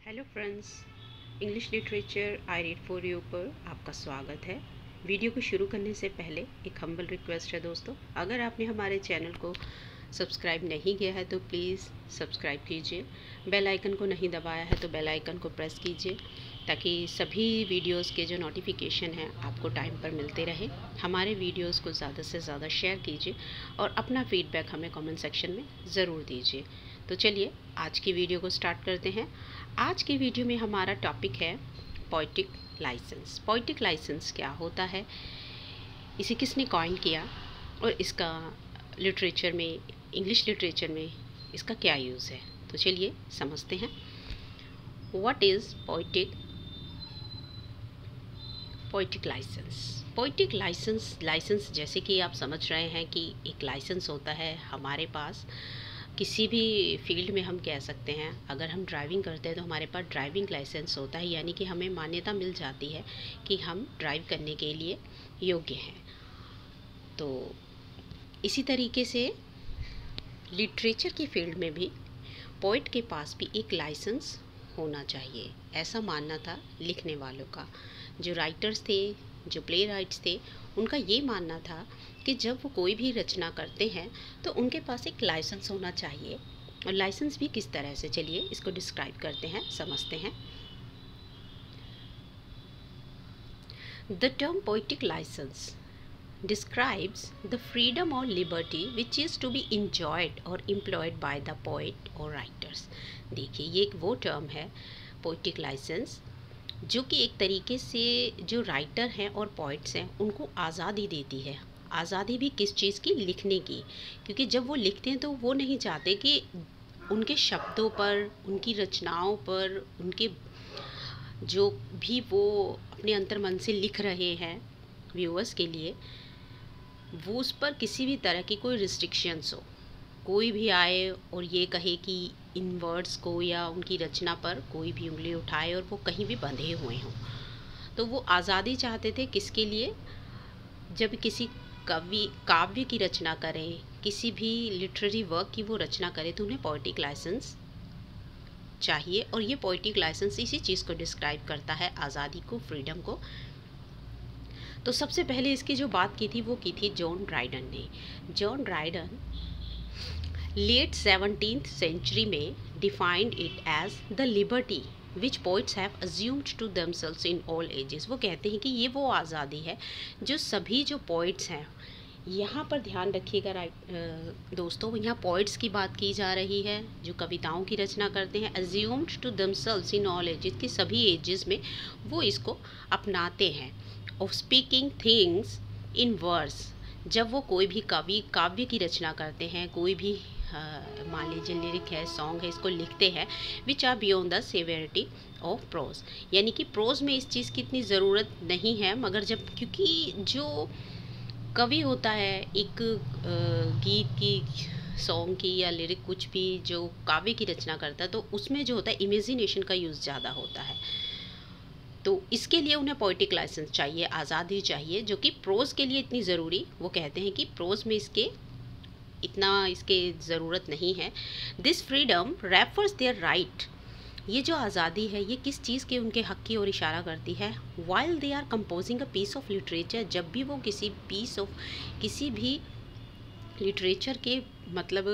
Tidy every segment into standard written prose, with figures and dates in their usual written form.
Hello friends, English literature I read for you पर आपका स्वागत है। वीडियो को शुरू करने से पहले एक हम्बल रिक्वेस्ट है दोस्तों, अगर आपने हमारे चैनल को सब्सक्राइब नहीं किया है तो प्लीज़ सब्सक्राइब कीजिए। बेल आइकन को नहीं दबाया है तो बेल आइकन को प्रेस कीजिए ताकि सभी वीडियोस के जो नोटिफिकेशन हैं आपको टाइम पर मिलते रहे। हमारे वीडियोस को ज़्यादा से ज़्यादा शेयर कीजिए और अपना फीडबैक हमें कमेंट सेक्शन में ज़रूर दीजिए। तो चलिए आज की वीडियो को स्टार्ट करते हैं। आज की वीडियो में हमारा टॉपिक है पोएटिक लाइसेंस। पोएटिक लाइसेंस क्या होता है, इसे किसने कॉइन किया और इसका लिटरेचर में, इंग्लिश लिटरेचर में इसका क्या यूज़ है। तो चलिए समझते हैं। What is poetic licence. Poetic licence जैसे कि आप समझ रहे हैं कि एक लाइसेंस होता है हमारे पास। किसी भी फील्ड में हम कह सकते हैं, अगर हम ड्राइविंग करते हैं तो हमारे पास ड्राइविंग लाइसेंस होता है, यानी कि हमें मान्यता मिल जाती है कि हम ड्राइव करने के लिए योग्य हैं। तो इसी तरीके से लिटरेचर की फील्ड में भी पोइट के पास भी एक लाइसेंस होना चाहिए, ऐसा मानना था लिखने वालों का। जो राइटर्स थे, जो प्ले राइट्स थे, उनका ये मानना था कि जब वो कोई भी रचना करते हैं तो उनके पास एक लाइसेंस होना चाहिए। और लाइसेंस भी किस तरह से, चलिए इसको डिस्क्राइब करते हैं, समझते हैं। The term poetic licence describes the freedom or liberty which is to be enjoyed or employed by the poet or writers। देखिए, ये एक वो टर्म है पोएटिक लाइसेंस जो कि एक तरीके से जो राइटर हैं और पोइट्स हैं उनको आज़ादी देती है। आज़ादी भी किस चीज़ की, लिखने की। क्योंकि जब वो लिखते हैं तो वो नहीं चाहते कि उनके शब्दों पर, उनकी रचनाओं पर, उनके जो भी वो अपने अंतर मन से लिख रहे हैं व्यूअर्स के लिए, वो उस पर किसी भी तरह की कोई रिस्ट्रिक्शंस हो, कोई भी आए और ये कहे कि इन वर्ड्स को या उनकी रचना पर कोई भी उंगली उठाए और वो कहीं भी बंधे हुए हों। तो वो आज़ादी चाहते थे किसके लिए, जब किसी काव्य की रचना करें, किसी भी लिटरेरी वर्क की वो रचना करें तो उन्हें पोएटिक लाइसेंस चाहिए। और ये पोएटिक लाइसेंस इसी चीज़ को डिस्क्राइब करता है, आज़ादी को, फ्रीडम को। तो सबसे पहले इसकी जो बात की थी वो की थी जॉन ड्राइडन ने। John Dryden late 17th century में defined it as the liberty which poets have assumed to themselves in all ages. वो कहते हैं कि ये वो आज़ादी है जो सभी जो पोइट्स हैं, यहाँ पर ध्यान रखिएगा दोस्तों, यहाँ पोइट्स की बात की जा रही है जो कविताओं की रचना करते हैं। Assumed to themselves in all ages, कि सभी एजेस में वो इसको अपनाते हैं। Of speaking things in verse, जब वो कोई भी काव्य की रचना करते हैं, कोई भी मान लीजिए लिरिक है, सॉन्ग है, इसको लिखते हैं, which are beyond the severity of prose, यानी कि प्रोज में इस चीज़ की इतनी ज़रूरत नहीं है, मगर जब, क्योंकि जो कवि होता है एक गीत की, सॉन्ग की या लिरिक कुछ भी जो काव्य की रचना करता है, तो उसमें जो होता है इमेजिनेशन का यूज़ ज़्यादा होता है। तो इसके लिए उन्हें पोएटिक लाइसेंस चाहिए, आज़ादी चाहिए, जो कि प्रोज के लिए इतनी ज़रूरी, वो कहते हैं कि प्रोज में इसके ज़रूरत नहीं है। This freedom refers their right, ये जो आज़ादी है ये किस चीज़ के, उनके हक की ओर इशारा करती है। While they are composing a piece of literature, जब भी वो किसी भी लिटरेचर के, मतलब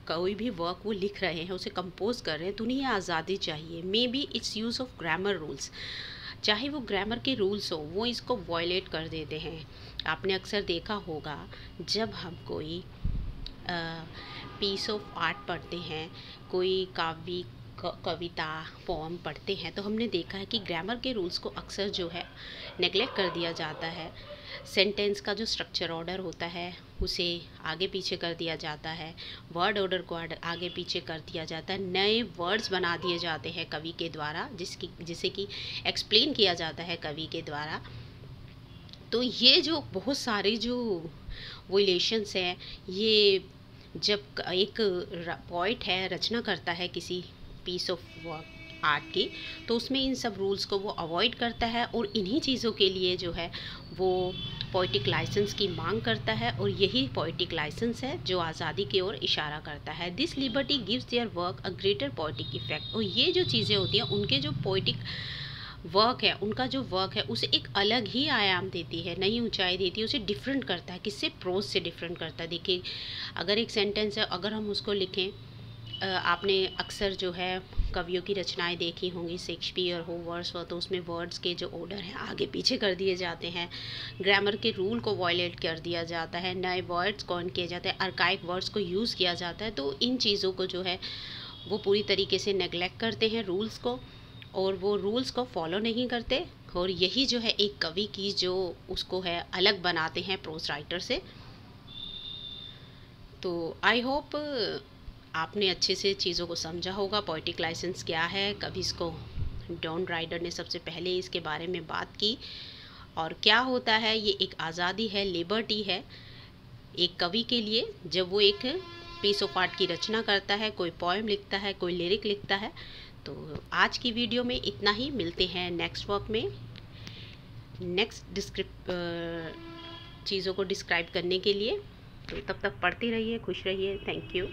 कोई भी वर्क वो लिख रहे हैं, उसे कंपोज कर रहे हैं, तो उन्हें ये आज़ादी चाहिए। May be it's use of grammar rules, चाहे वो ग्रामर के रूल्स हो, वो इसको वायलेट कर देते हैं। आपने अक्सर देखा होगा जब हम कोई पीस ऑफ आर्ट पढ़ते हैं, कोई कविता, पोम पढ़ते हैं, तो हमने देखा है कि ग्रामर के रूल्स को अक्सर जो है नेगलेक्ट कर दिया जाता है। सेंटेंस का जो स्ट्रक्चर ऑर्डर होता है उसे आगे पीछे कर दिया जाता है, वर्ड ऑर्डर को आगे पीछे कर दिया जाता है, नए वर्ड्स बना दिए जाते हैं कवि के द्वारा, जिसे कि एक्सप्लेन किया जाता है कवि के द्वारा। तो ये जो बहुत सारे जो वोलेशंस हैं, ये जब एक पोइट है रचना करता है किसी पीस ऑफ वर्क आर्ट की, तो उसमें इन सब रूल्स को वो अवॉइड करता है और इन्हीं चीज़ों के लिए जो है वो पोइटिक लाइसेंस की मांग करता है और यही पोइटिक लाइसेंस है जो आज़ादी की ओर इशारा करता है। This liberty gives their work a greater poetic effect. और ये जो चीज़ें होती हैं उनके जो पोइटिक वर्क है, उनका जो वर्क है उसे एक अलग ही आयाम देती है, नई ऊंचाई देती है, उसे डिफरेंट करता है। किससे? प्रोज से डिफरेंट करता है। देखिए अगर एक सेंटेंस है, अगर हम उसको लिखें, आपने अक्सर जो है कवियों की रचनाएं देखी होंगी, शेक्सपियर हो, वर्ड्सवर्थ, तो उसमें वर्ड्स के जो ऑर्डर हैं आगे पीछे कर दिए जाते हैं, ग्रामर के रूल को वायलेट कर दिया जाता है, नए वर्ड्स कॉइन किए जाते हैं, आर्काइक वर्ड्स को यूज़ किया जाता है। तो इन चीज़ों को जो है वो पूरी तरीके से नेगलेक्ट करते हैं रूल्स को, और वो रूल्स को फॉलो नहीं करते। और यही जो है एक कवि की जो उसको है अलग बनाते हैं प्रोज राइटर से। तो आई होप आपने अच्छे से चीज़ों को समझा होगा। पोइटिक लाइसेंस क्या है, कभी इसको डॉन राइडर ने सबसे पहले इसके बारे में बात की, और क्या होता है। ये एक आज़ादी है, लिबर्टी है एक कवि के लिए जब वो एक पीस ऑफ आर्ट की रचना करता है, कोई पोएम लिखता है, कोई लिरिक लिखता है। तो आज की वीडियो में इतना ही, मिलते हैं नेक्स्ट वर्क में नेक्स्ट चीज़ों को डिस्क्राइब करने के लिए। तो तब तक पढ़ते रहिए, खुश रहिए। Thank you.